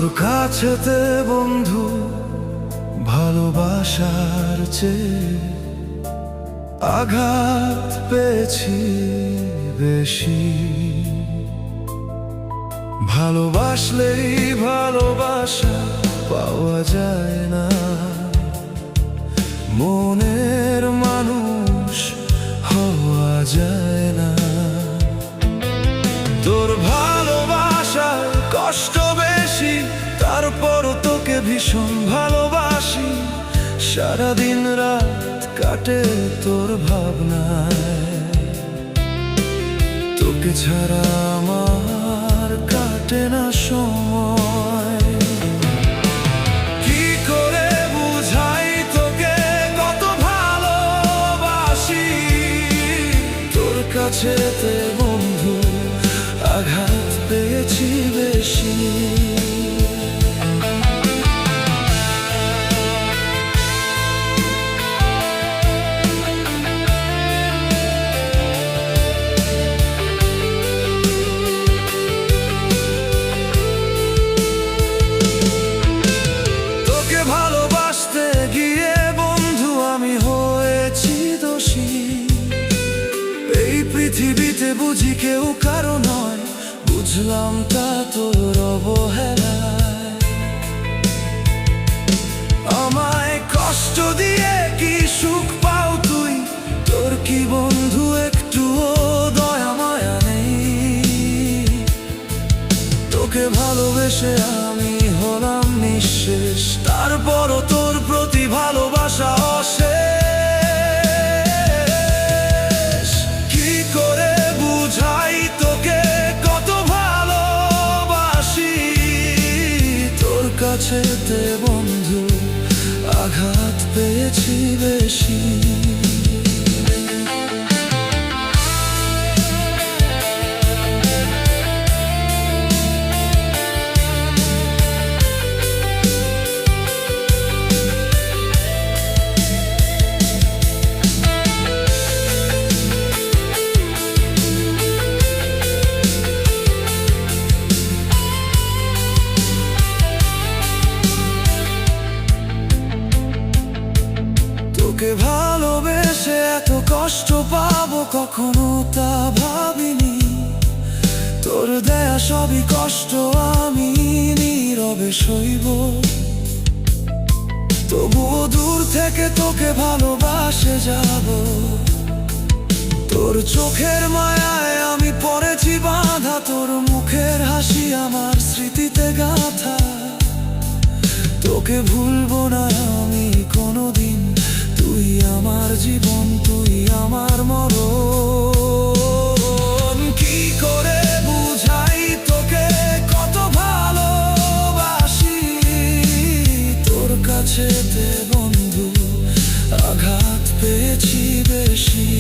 তোর কাছেতে বন্ধু ভালোবাসার চেয়ে আঘাত পেয়েছি বেশি। ভালোবাসলেই ভালোবাসা পাওয়া যায় না, মনের মানুষ হওয়া যায় না। তোর ভালোবাসার কষ্ট বেশি, তারপরও তোকে ভীষণ ভালোবাসি। সারাদিন রাত কাটে তোর ভাবনায়, তোকে ছাড়া আমার কাটে না সময়। কি করে বুঝাই তোকে কত ভালোবাসি, তোর কাছেতে বন্ধু আঘাত পেয়েছি বেশি। তোকে ভালোবাসতে গিয়ে বন্ধু আমি হয়েছি দোষী। এই পৃথিবীতে বুঝি কেউ কারো নয়, বুঝলাম তা তোর অবহেলায়। আমায় কষ্ট দিয়ে কি সুখ পাও তুই, তোর কি বন্ধু একটুও দয়া মায়া নেই? তোকে ভালোবেসে আমি হলাম নিঃশেষ, তারপরও তোর প্রতি ভালোবাসা অশেষ। কি করে বুঝাই তোকে কত ভালোবাসি, তোর কাছেতে বন্ধু আঘাত পেয়েছি বেশি। তোকে ভালোবেসে এত কষ্ট পাবো কখনো তা ভাবিনি। তোর দেয়া সবই কষ্ট আমি নীরবে সইব, তবুও দূর থেকে তোকে ভালোবাসে যাব। তোর চোখের মায়ায় আমি পড়েছি বাঁধা, তোর মুখের হাসি আমার স্মৃতিতে গাঁথা। তোকে ভুলবো না আমি কোনোদিন, তুই আমার জীবন, তুই আমার মরণ। কি করে বুঝাই তোকে কত ভালোবাসি, তোর কাছেতে বন্ধু আঘাত পেয়েছি বেশি।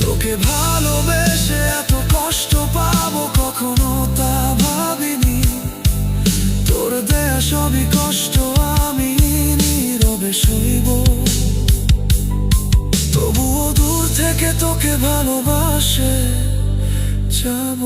তোকে ভালোবেসে এত কষ্ট পাবো কখনো তা ভাবিনি। তোর দেয়া সবই কষ্ট আমি নীরবে সইব, তবুও দূর থেকে তোকে ভালোবাসে যাব।